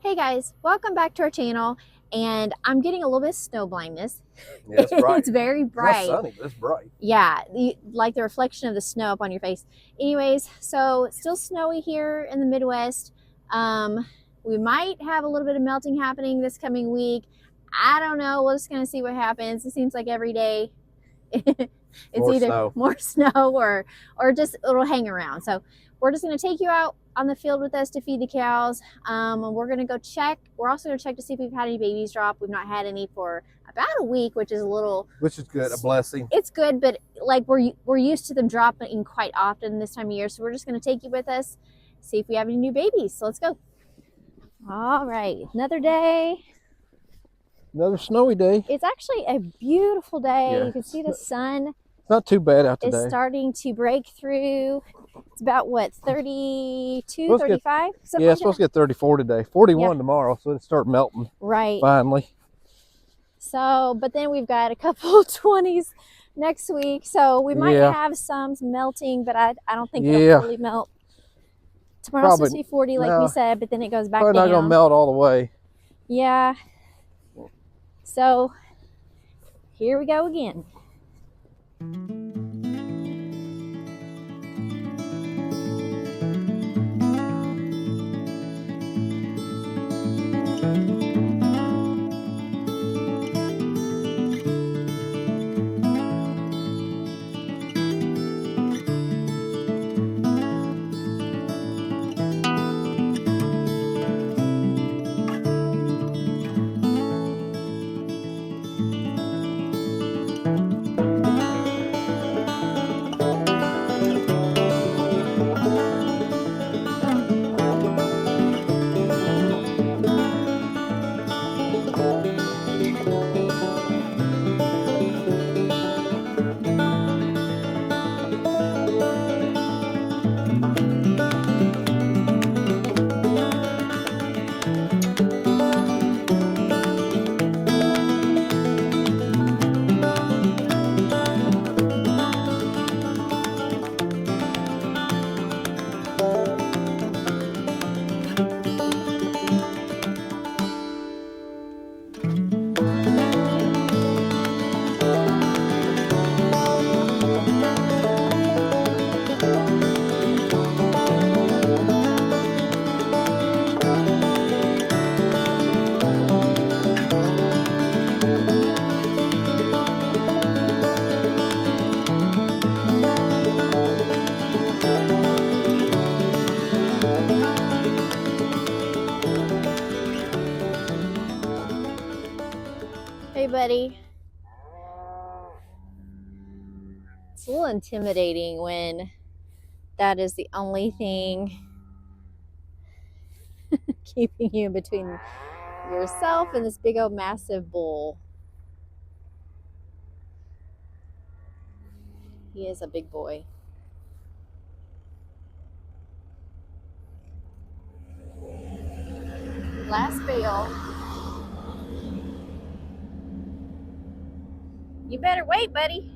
Hey guys, welcome back to our channel. And I'm getting a little bit of snow blindness. Yeah, it's bright. It's very bright. It's not sunny, but it's bright. Yeah, like the reflection of the snow up on your face. Anyways, so it's still snowy here in the Midwest. We might have a little bit of melting happening this coming week. I don't know. We're just gonna see what happens. It seems like every day it's More either snow. more snow or just it'll hang around. So we're just going to take you out on the field with us to feed the cows. We're going to go check. We're also going to check to see if we've had any babies drop. We've not had any for about a week, which is good, a blessing. It's good, but like we're used to them dropping quite often this time of year. So we're just going to take you with us, see if we have any new babies. So let's go. All right, another day. Another snowy day. It's actually a beautiful day. Yeah, you can see the sun. It's not too bad out today. It's starting to break through. It's about what, 32, 35? Yeah, it's supposed to get 34 today. 41 tomorrow, so it'll start melting. Right. Finally. So, but then we've got a couple of 20s next week. So we might have some melting, but I don't think it'll fully melt. Tomorrow's supposed to be 40 like we said, but then it goes back down. Probably not going to melt all the way. Yeah. So here we go again. Hey, buddy. It's a little intimidating when that is the only thing keeping you between yourself and this big old massive bull. He is a big boy. Last bale. You better wait, buddy.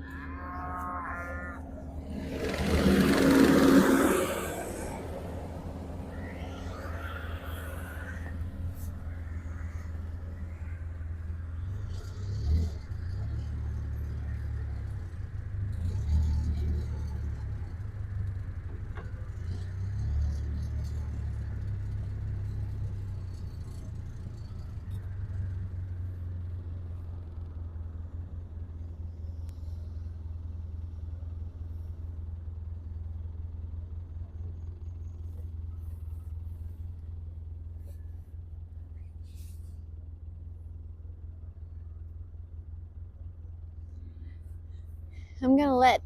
I'm gonna let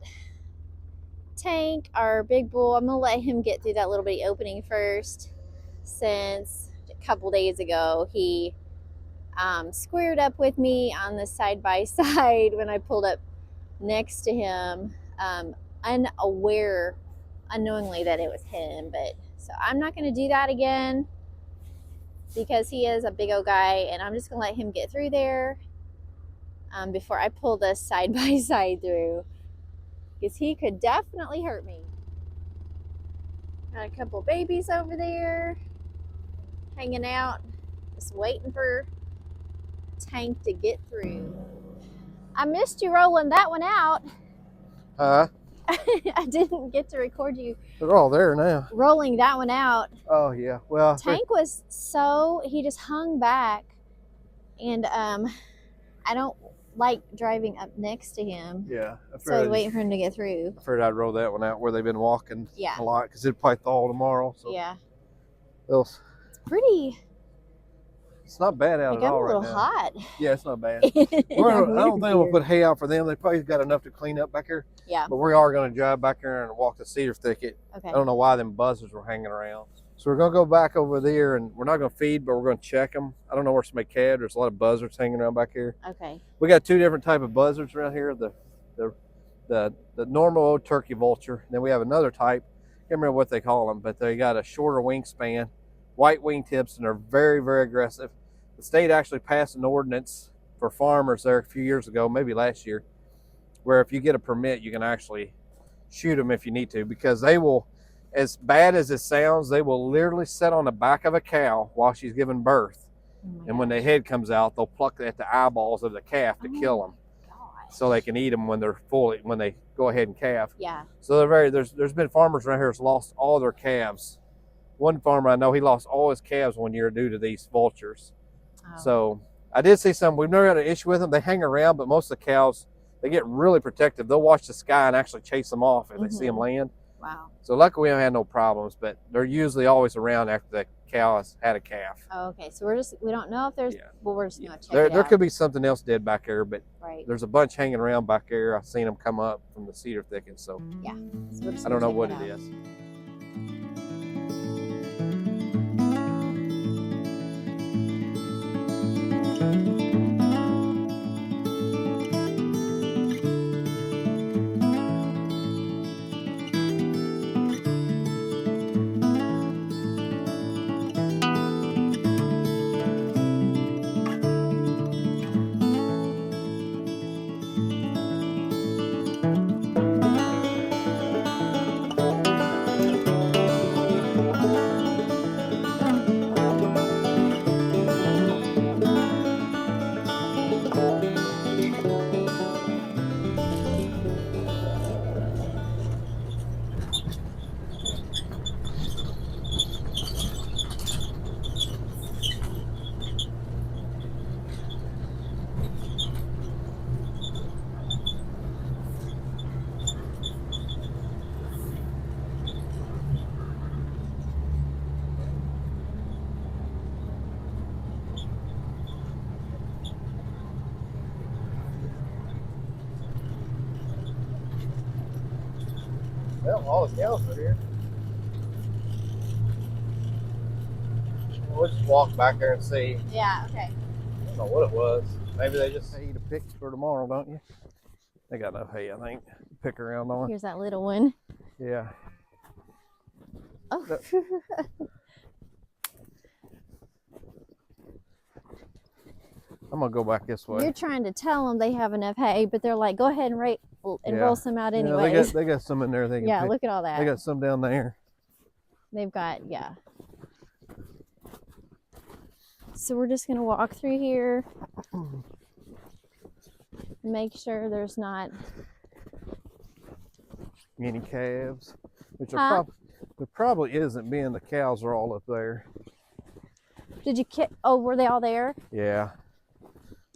Tank, our big bull, I'm gonna let him get through that little bitty opening first, since a couple days ago he squared up with me on the side-by-side when I pulled up next to him, unknowingly that it was him. But so I'm not going to do that again because he is a big old guy, and I'm just going to let him get through there before I pull this side-by-side through, because he could definitely hurt me. Got a couple babies over there hanging out. Just waiting for Tank to get through. I missed you rolling that one out. Huh? I didn't get to record you They're all there now. rolling that one out. Oh yeah. Well, Tank was he just hung back, and I don't like driving up next to him. yeah. So I was waiting for him to get through. I figured I'd roll that one out where they've been walking Yeah. a lot because it'll probably thaw tomorrow. So Yeah. it's Pretty. It's not bad out Like, at all I'm a little right now. hot. Yeah, it's not bad. I don't think we'll put hay out for them. They probably got enough to clean up back here. Yeah. But we are going to drive back there and walk the cedar thicket. Okay. I don't know why them buzzards were hanging around. So we're going to go back over there, and we're not going to feed, but we're going to check them. I don't know where somebody calved. There's a lot of buzzards hanging around back here. Okay. We got two different type of buzzards around here. The normal old turkey vulture. Then we have another type. I can't remember what they call them, but they got a shorter wingspan, white wingtips, and they're very, very aggressive. The state actually passed an ordinance for farmers there a few years ago, maybe last year, where if you get a permit, you can actually shoot them if you need to, because they will, as bad as it sounds, they will literally sit on the back of a cow while she's giving birth. And when the head comes out, they'll pluck at the eyeballs of the calf to kill them, so they can eat them when they go ahead and calve. Yeah. So there's been farmers around here that's lost all their calves. One farmer I know, he lost all his calves one year due to these vultures. Oh. So I did see some. We've never had an issue with them. They hang around, but most of the cows, they get really protective. They'll watch the sky and actually chase them off if they see them land. Wow. So luckily we haven't had no problems, but they're usually always around after the cow has had a calf. Oh, okay. So we don't know if there's, well, we're just going to check there, it there out. could be something else dead back there, but right. There's a bunch hanging around back there. I've seen them come up from the cedar thicket, so yeah. So I don't know what it is. Well, all the cows are here. We'll just walk back there and see. Yeah, okay. I don't know what it was. Maybe they just hay to pick for tomorrow, don't you? They got enough hay, I think, to pick around on. Here's that little one. Yeah. Oh. I'm going to go back this way. You're trying to tell them they have enough hay, but they're like, go ahead and roll some out anyways. Yeah, they got some in there. They can pick. Look at all that. They got some down there. They've got, So we're just going to walk through here. Make sure there's not any calves. Which there probably isn't, being the cows are all up there. Did you were they all there? Yeah.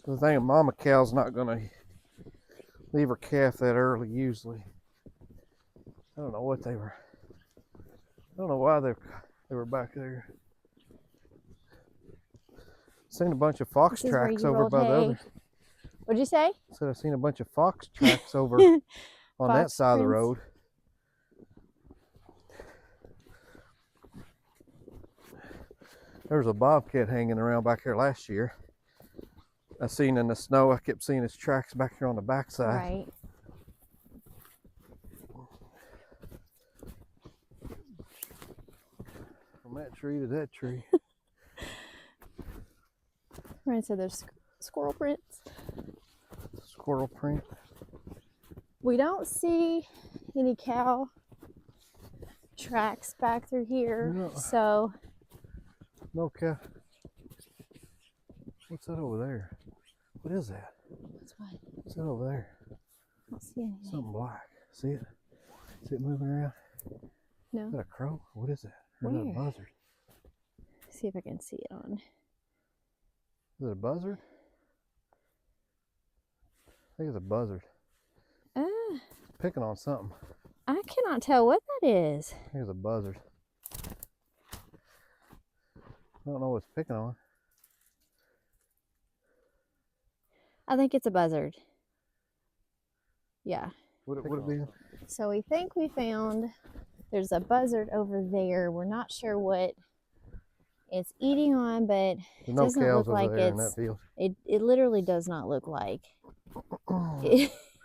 The thing, a mama cow's not going to leave her calf that early usually. I don't know what they were. I don't know why they were back there. Seen a bunch of fox tracks over by the other. What'd you say? I said I've seen a bunch of fox tracks over on that side of the road. There was a bobcat hanging around back here last year. I seen in the snow, I kept seeing his tracks back here on the backside. Right. From that tree to that tree. Right, so there's squirrel prints. Squirrel print. We don't see any cow tracks back through here, so no cow. What's that over there? What is that? What's what? What's that over there? I don't see anything. Something black. See it? See it moving around? No. Is that a crow? What is that? Or is that a Where? buzzard? See if I can see it on. Is it a buzzard? I think it's a buzzard. Picking on something. I cannot tell what that is. I think it's a buzzard. I don't know what it's picking on. I think it's a buzzard. Yeah. Would it be? So we think we found there's a buzzard over there. We're not sure what it's eating on, but There's no doesn't cows look like over there in it's- that field. it literally does not look like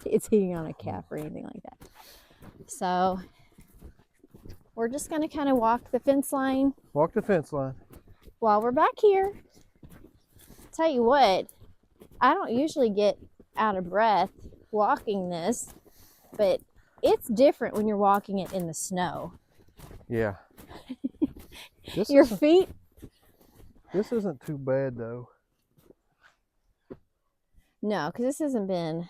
it's eating on a calf or anything like that. So we're just going to kind of walk the fence line Walk the fence line. while we're back here. Tell you what, I don't usually get out of breath walking this, but it's different when you're walking it in the snow. Yeah. Your feet, This isn't too bad though. no, because this hasn't been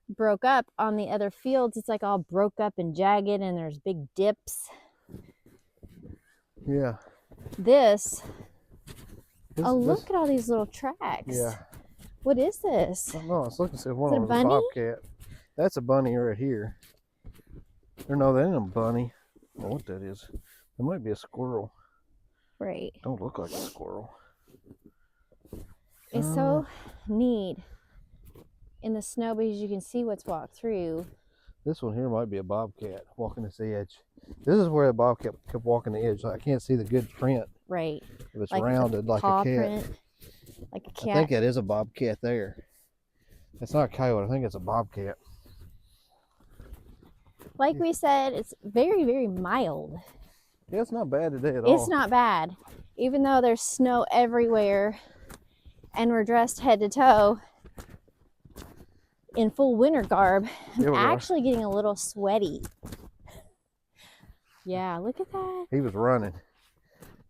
broke up. On the other fields, it's like all broke up and jagged, and there's big dips. Yeah. Look at all these little tracks. Yeah. What is this? I don't know. I was looking to see if one Is it of a them was a bunny? bobcat. That's a bunny right here. Or no, that ain't a bunny. I don't know what that is. It might be a squirrel. Right. Don't look like a squirrel. It's so neat in the snow because you can see what's walked through. This one here might be a bobcat walking this edge. This is where the bobcat kept walking the edge. I can't see the good print. Right. If it's Like rounded like a paw cat. print, like a cat. I think that is a bobcat there. It's not a coyote. I think it's a bobcat. Like we said, it's very, very mild. Yeah, it's not bad today at all. It's not bad. Even though there's snow everywhere and we're dressed head to toe in full winter garb, Yeah, I'm we are. actually getting a little sweaty. Yeah, look at that. He was running.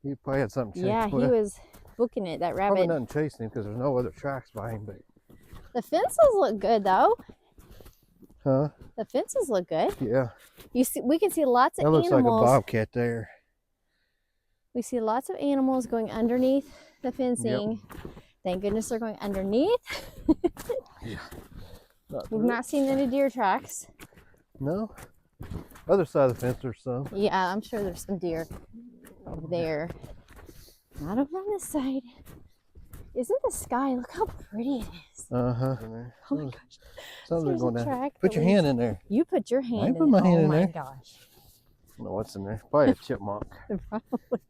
He probably had something chasing. Yeah, he was booking it, that Probably rabbit. nothing chasing him because there's no other tracks by him. But The fences look good though. huh? The fences look good. Yeah. You see, we can see lots of That looks like a animals. bobcat there. We see lots of animals going underneath the fencing. Thank goodness they're going underneath. Yeah. We've not seen any deer tracks. No. Other side of the fence there's some. Yeah, I'm sure there's some deer over there. Not over on this side. Isn't the sky? Look how pretty it is. Uh-huh. Oh my gosh. Something's There's going a down. track Put that your leads- hand in there. You put your hand in put my hand oh in my there. gosh. I don't know what's in there. Probably a chipmunk. Probably.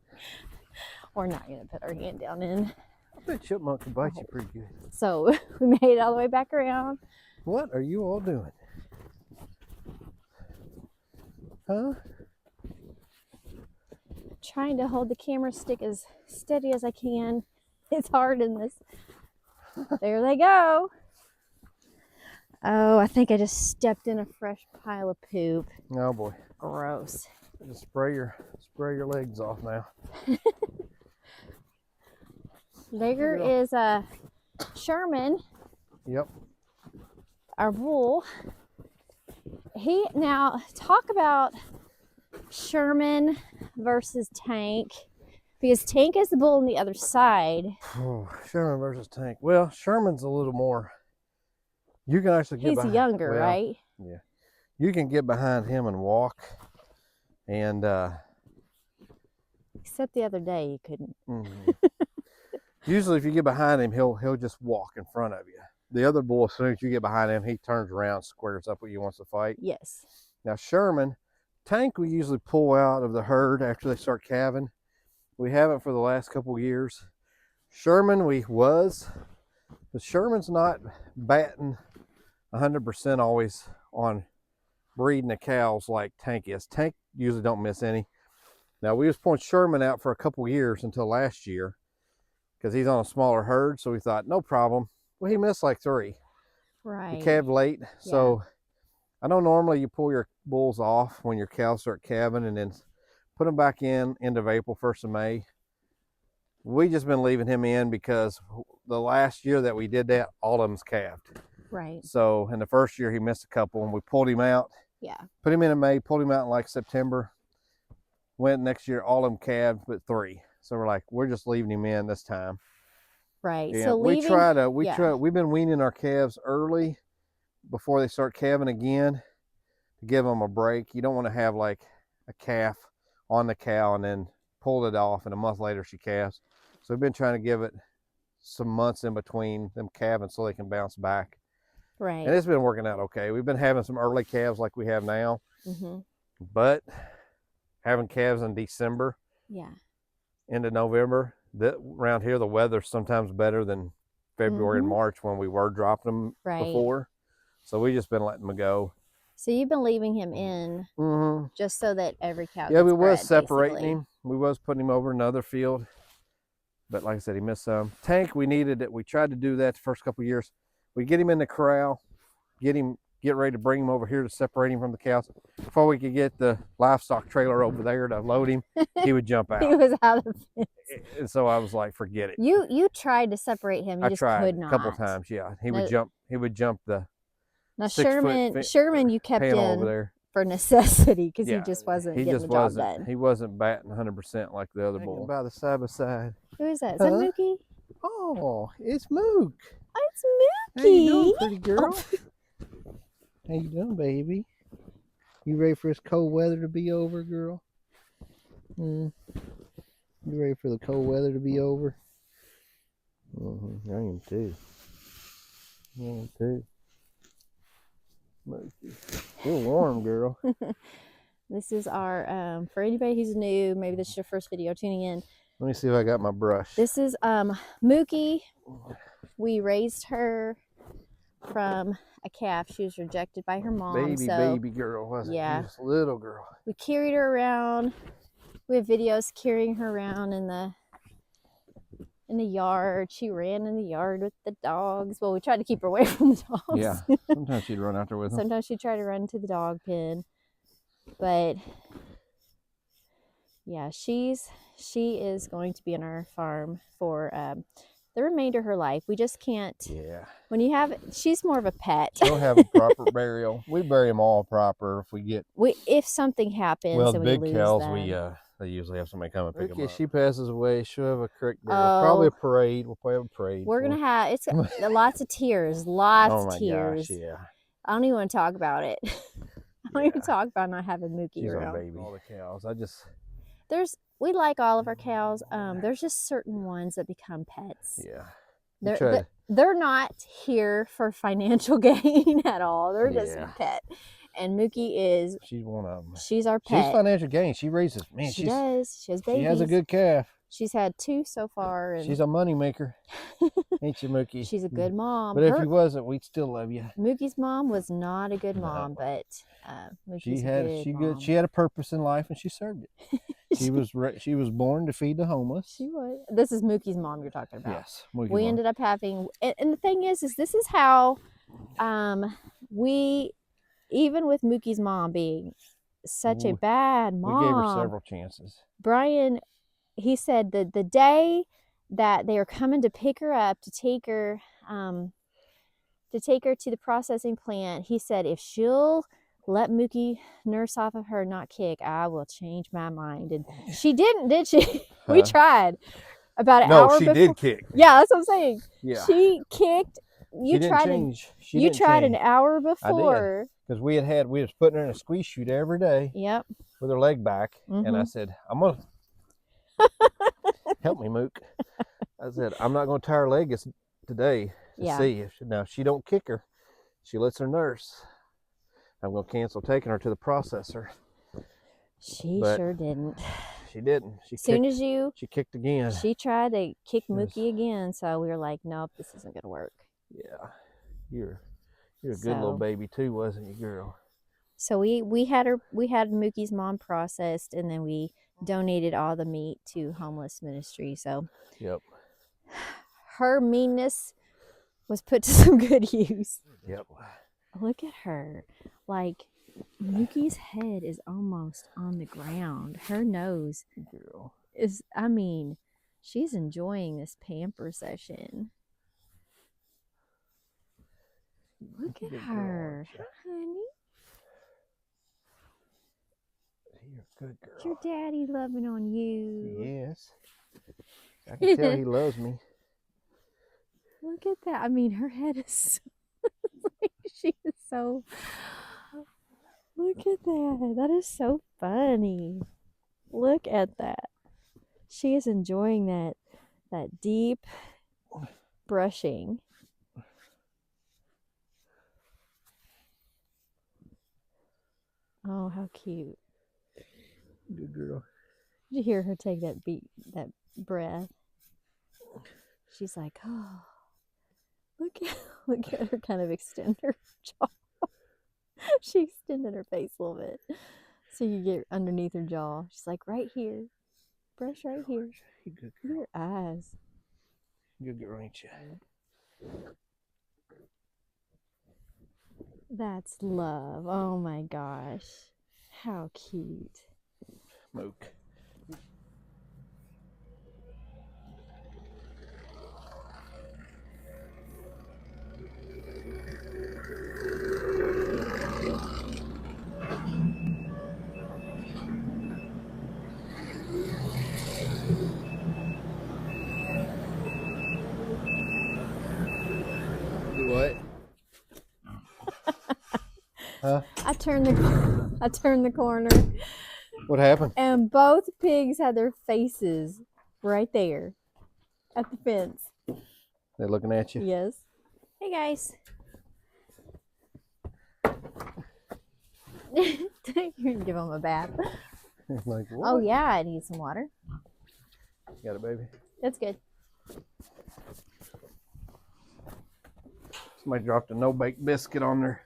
We're not going to put our hand down in. I bet chipmunk can bite you pretty good. So we made it all the way back around. What are you all doing? Huh? Trying to hold the camera stick as steady as I can. It's hard in this. There they go. Oh, I think I just stepped in a fresh pile of poop. Oh boy. Gross. Just spray your legs off now. There is a Sherman, Yep. our bull. Now talk about Sherman versus Tank, because Tank is the bull on the other side. Oh, Sherman versus Tank. Well, Sherman's a little more. You can actually get He's behind, younger, well, right? Yeah. You can get behind him and walk. And Except the other day you couldn't. usually if you get behind him, he'll just walk in front of you. The other bull, as soon as you get behind him, he turns around, squares up when he wants to fight. Yes. Now Sherman, Tank we usually pull out of the herd after they start calving. We haven't for the last couple years. Sherman but Sherman's not batting 100% always on breeding the cows like Tank is. Tank usually don't miss any. Now we was pulling Sherman out for a couple years until last year because he's on a smaller herd, so we thought no problem. Well, he missed like 3. Right. He calved late, so I know normally you pull your bulls off when your cows start calving and then put them back in end of April, 1st of May. We just been leaving him in because the last year that we did that, all of them's calved. Right. So in the first year he missed a couple, and we pulled him out. Yeah. Put him in May, pulled him out in like September. Went next year, all of them calved but 3. So we're like, we're just leaving him in this time. Right. Yeah, So we've been weaning our calves early before they start calving again to give them a break. You don't want to have like a calf on the cow and then pull it off and a month later she calves. So we've been trying to give it some months in between them calving so they can bounce back. Right. And it's been working out okay. We've been having some early calves like we have now, but having calves in December, into November, around here the weather's sometimes better than February and March when we were dropping them before. So we just been letting them go. So you've been leaving him in just so that every cow we gets was bred, separating basically. him. We was putting him over another field, but like I said, he missed some. Tank, we needed it. We tried to do that the first couple of years. We get him in the corral, get ready to bring him over here to separate him from the cows. Before we could get the livestock trailer over there to load him, he would jump out. He was out of it. And so I was like, forget it. You tried to separate him. You I just tried could not. a couple times. Yeah, he would jump the. Now Sherman, you kept in over there for necessity because he just wasn't getting the job done. He wasn't batting 100% like the other bull. By the side by side. Who is that? Is that Mookie? Oh, it's Mook. Oh, it's Mookie. How you doing, pretty girl? How you doing, baby? You ready for this cold weather to be over, girl? You ready for the cold weather to be over? I am too. You're warm, girl. This is our, for anybody who's new, maybe this is your first video tuning in. Let me see if I got my brush. This is Mookie. We raised her from a calf. She was rejected by her mom. Baby girl, wasn't it? Just a little girl. We carried her around. We have videos carrying her around in the yard. She ran in the yard with the dogs. Well, we tried to keep her away from the dogs. Yeah, sometimes she'd run out there with them. Sometimes she'd try to run to the dog pen. But yeah, she is going to be on our farm for the remainder of her life. We just can't. Yeah. When you have, she's more of a pet. She'll have a proper burial. We bury them all proper if we get. If something happens. Well, the and big we lose cows, them. they usually have somebody come and pick them up. If she passes away, she'll have a crick burial. Probably a parade. We'll probably have a parade. We're gonna have lots of tears, lots of tears. Gosh, yeah. I don't even want to talk about it. I don't even talk about not having Mookie around. Our baby. All the cows. We like all of our cows. There's just certain ones that become pets. Yeah. They're not here for financial gain at all. They're just a pet. And Mookie is. She's one of them. She's our pet. She's financial gain. She raises. Man, she does. She has babies. She has a good calf. She's had 2 so far. And she's a money maker. Ain't you, Mookie? She's a good mom. But if you wasn't, we'd still love you. Mookie's mom was not a good mom, but Mookie's mom. She had a purpose in life and she served it. She was born to feed the homeless. She was. This is Mookie's mom you're talking about. Yes. Mookie's we mom. ended up having, and the thing is this is how we, even with Mookie's mom being such a bad mom. We gave her several chances. Brian, he said that the day that they were coming to pick her up to take her to the processing plant, he said, if she'll let Mookie nurse off of her, not kick, I will change my mind. And she didn't, did she? We tried about an hour before. No, she did kick. Yeah, that's what I'm saying. Yeah. She kicked. You tried an hour before. Because we was putting her in a squeeze chute every day. Yep. With her leg back. And I said, I'm going to help me, Mook. I said, I'm not going to tie her leg today to see if she don't kick her. She lets her nurse. I'm going to cancel taking her to the processor. But sure didn't. She didn't. She kicked again. She tried to kick Mookie again, so we were like, nope, this isn't going to work. Yeah. You're a good little baby too, wasn't you, girl? So we had Mookie's mom processed, and then we donated all the meat to homeless ministry. So her meanness was put to some good use. Yep. Look at her. Like, Mookie's head is almost on the ground. Her nose is, She's enjoying this pamper session. Look at her. Hi, honey. You're a good girl. Is your daddy loving on you? Yes. I can tell he loves me. Look at that. I mean, her head is so, she is so, look at that. That is so funny. Look at that. She is enjoying that deep brushing. Oh, how cute. Good girl. Did you hear her take that breath? She's like, oh, look at her kind of extend her jaw. She extended her face a little bit so you get underneath her jaw. She's like, right here. Brush right here. Good Look at her eyes. Good girl, ain't you? That's love. Oh my gosh. How cute. Mook. Do what? Huh? I turned the corner. What happened? And both pigs had their faces right there at the fence. They're looking at you? Yes. Hey guys. You're gonna give them a bath. Like, what? Oh yeah, I need some water. Got it, baby. That's good. Somebody dropped a no-bake biscuit on their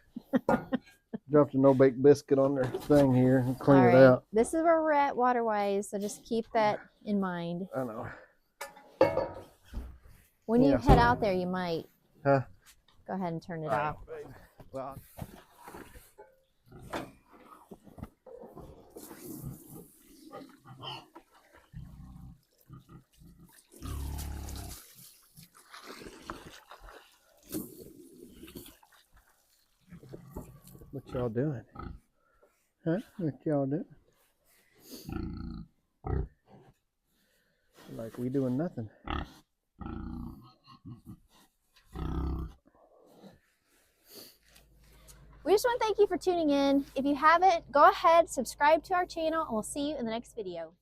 dropped a no-bake biscuit on their thing here and clean it out. This is where we're at water-wise, so just keep that in mind. I know. When you head out there, you might go ahead and turn it off. Baby. Well, what y'all doing? Huh? What y'all doing? Like we doing nothing. We just want to thank you for tuning in. If you haven't, go ahead, subscribe to our channel, and we'll see you in the next video.